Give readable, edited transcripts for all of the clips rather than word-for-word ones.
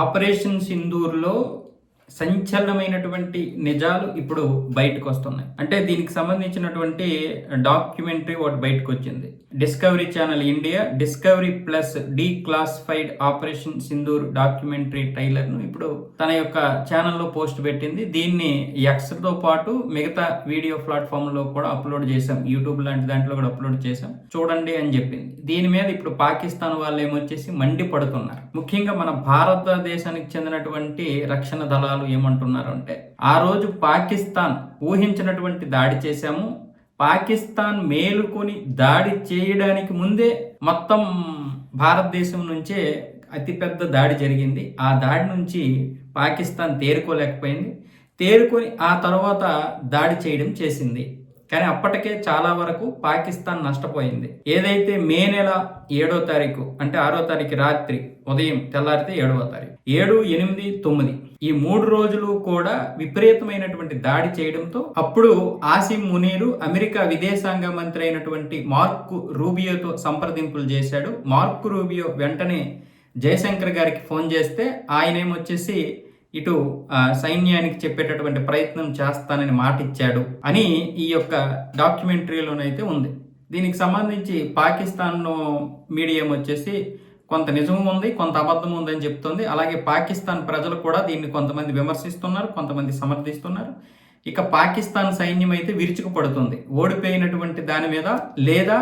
Operation సింధూర్‌లో సంచలనమైనటువంటి నిజాలు ఇప్పుడు బయటకొస్తున్నాయి. అంటే దీనికి సంబంధించినటువంటి డాక్యుమెంటరీ ఒకటి బయటకొచ్చింది. Discovery channel India, discovery plus declassified operation Sindoor documentary ట్రైలర్‌ను ఇప్పుడు తన యొక్క ఛానల్‌లో పోస్ట్ పెట్టింది. దీన్ని ఎక్స్‌తో పాటు మిగతా వీడియో ప్లాట్‌ఫామ్‌లో కూడా అప్‌లోడ్ చేశాం. యూట్యూబ్ లాంటి దాంట్లో కూడా అప్‌లోడ్ చేశాం. చూడండి అని చెప్పింది. దీని మీద ఇప్పుడు పాకిస్తాన్ వాళ్ళు ఏమొచ్చేసి మండిపడుతున్నారు. ముఖ్యంగా మన భారతదేశానికి చెందినటువంటి రక్షణ దళాలు ఏమంటున్నారు అంటే, ఆ రోజు పాకిస్తాన్ ఊహించినటువంటి దాడి చేశాము, పాకిస్తాన్ మేలుకొని దాడి చేయడానికి ముందే మొత్తం భారతదేశం నుంచే అతిపెద్ద దాడి జరిగింది. ఆ దాడి నుంచి పాకిస్తాన్ తేరుకోలేకపోయింది. తేరుకొని ఆ తర్వాత దాడి చేయడం చేసింది. కానీ అప్పటికే చాలా వరకు పాకిస్తాన్ నష్టపోయింది. ఏదైతే మే నెల 7వ తారీఖు అంటే 6వ తారీఖు రాత్రి ఉదయం తెల్లారితే 7వ తారీఖు 7, 8, 9 ఈ 3 రోజులు కూడా విపరీతమైనటువంటి దాడి చేయడంతో అప్పుడు ఆసిమ్ మునీరు అమెరికా విదేశాంగ మంత్రి అయినటువంటి మార్కో రూబియోతో సంప్రదింపులు చేశాడు. మార్కో రూబియో వెంటనే జయశంకర్ గారికి ఫోన్ చేస్తే ఆయన ఏమొచ్చేసి ఇటు సైన్యానికి చెప్పేటటువంటి ప్రయత్నం చేస్తానని మాట ఇచ్చాడు అని ఈ యొక్క డాక్యుమెంటరీలోనైతే ఉంది. దీనికి సంబంధించి పాకిస్తాన్ మీడియా వచ్చేసి కొంత నిజం ఉంది, కొంత అబద్ధం ఉందని చెప్తుంది. అలాగే పాకిస్తాన్ ప్రజలు కూడా దీన్ని కొంతమంది విమర్శిస్తున్నారు, కొంతమంది సమర్థిస్తున్నారు. ఇక పాకిస్తాన్ సైన్యం అయితే విరుచుకుపడుతుంది ఓడిపోయినటువంటి దాని మీద, లేదా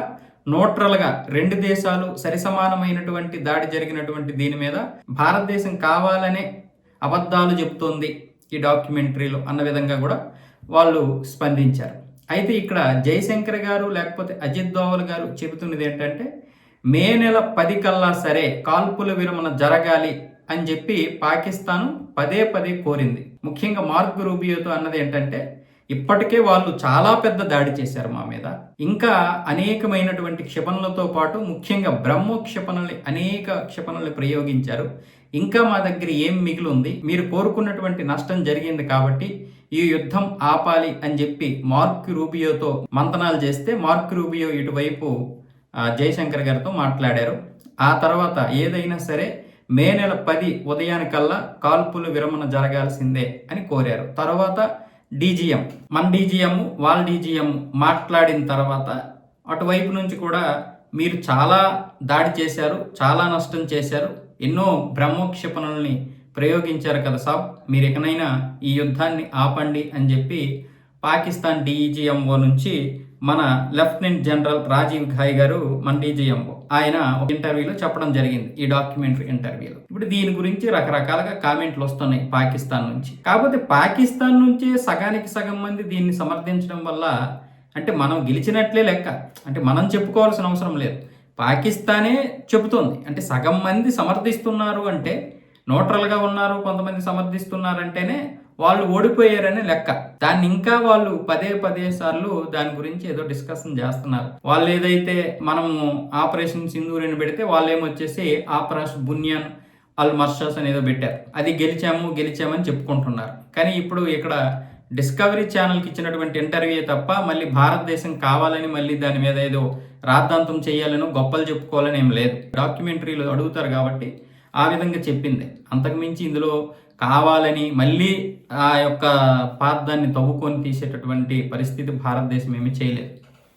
న్యూట్రల్గా 2 దేశాలు సరిసమానమైనటువంటి దాడి జరిగినటువంటి దీని మీద భారతదేశం కావాలనే అబద్ధాలు చెప్తోంది ఈ డాక్యుమెంటరీలో అన్న విధంగా కూడా వాళ్ళు స్పందించారు. అయితే ఇక్కడ జయశంకర్ గారు లేకపోతే అజిత్ దోవల్ గారు చెబుతున్నది ఏంటంటే, మే నెల 10 కల్లా సరే కాల్పుల విరమణ జరగాలి అని చెప్పి పాకిస్తాన్ పదే కోరింది. ముఖ్యంగా మార్కో రూబియోతో అన్నది ఏంటంటే, ఇప్పటికే వాళ్ళు చాలా పెద్ద దాడి చేశారు మా మీద, ఇంకా అనేకమైనటువంటి క్షిపణులతో పాటు ముఖ్యంగా బ్రహ్మో అనేక క్షిపణులు ప్రయోగించారు. ఇంకా మా దగ్గర ఏం మిగిలి ఉంది, మీరు కోరుకున్నటువంటి నష్టం జరిగింది కాబట్టి ఈ యుద్ధం ఆపాలి అని చెప్పి మార్కో రూబియోతో మంతనాలు చేస్తే మార్కో రూబియో ఇటువైపు జయశంకర్ గారితో మాట్లాడారు. ఆ తర్వాత ఏదైనా సరే మే నెల 10 ఉదయానికల్లా కాల్పుల విరమణ జరగాల్సిందే అని కోరారు. తర్వాత డీజీఎం, మన డీజీఎం వాళ్ళ డీజీఎం మాట్లాడిన తర్వాత అటువైపు నుంచి కూడా మీరు చాలా దాడి చేశారు, చాలా నష్టం చేశారు, ఎన్నో బ్రహ్మోక్షిపణుల్ని ప్రయోగించారు కదా సాబ్, మీరు ఎక్కడైనా ఈ యుద్ధాన్ని ఆపండి అని చెప్పి పాకిస్తాన్ డీజీఎంఓ నుంచి మన లెఫ్టినెంట్ జనరల్ రాజీవ్ ఘాయ్ గారు మన డీజీఎంఓ ఆయన ఒక ఇంటర్వ్యూలో చెప్పడం జరిగింది, ఈ డాక్యుమెంటరీ ఇంటర్వ్యూలో. ఇప్పుడు దీని గురించి రకరకాలుగా కామెంట్లు వస్తున్నాయి పాకిస్తాన్ నుంచి. కాకపోతే పాకిస్తాన్ నుంచే సగానికి సగం మంది దీన్ని సమర్థించడం వల్ల అంటే మనం గెలిచినట్లే లెక్క. అంటే మనం చెప్పుకోవాల్సిన అవసరం లేదు, పాకిస్తానే చెబుతోంది. అంటే సగం మంది సమర్థిస్తున్నారు అంటే, న్యూట్రల్గా ఉన్నారు కొంతమంది సమర్థిస్తున్నారంటేనే వాళ్ళు ఓడిపోయారనే లెక్క. దాన్ని ఇంకా వాళ్ళు పదే సార్లు దాని గురించి ఏదో డిస్కషన్ చేస్తున్నారు. వాళ్ళు ఏదైతే మనము ఆపరేషన్ సింధూరిని పెడితే వాళ్ళు ఏమొచ్చేసి ఆపరేషన్ బున్యాన్ అల్ మర్షాస్ అనేదో పెట్టారు. అది గెలిచామని చెప్పుకుంటున్నారు. కానీ ఇప్పుడు ఇక్కడ డిస్కవరీ ఛానల్కి ఇచ్చినటువంటి ఇంటర్వ్యూ తప్ప మళ్ళీ భారతదేశం కావాలని మళ్ళీ దాని మీద ఏదో రాద్ధాంతం చేయాలని గొప్పలు చెప్పుకోవాలని ఏం లేదు. డాక్యుమెంటరీలు అడుగుతారు కాబట్టి ఆ విధంగా చెప్పింది. అంతకుమించి ఇందులో కావాలని మళ్ళీ ఆ యొక్క పాదాన్ని తవ్వుకొని తీసేటటువంటి పరిస్థితి భారతదేశం ఏమీ చేయలేదు.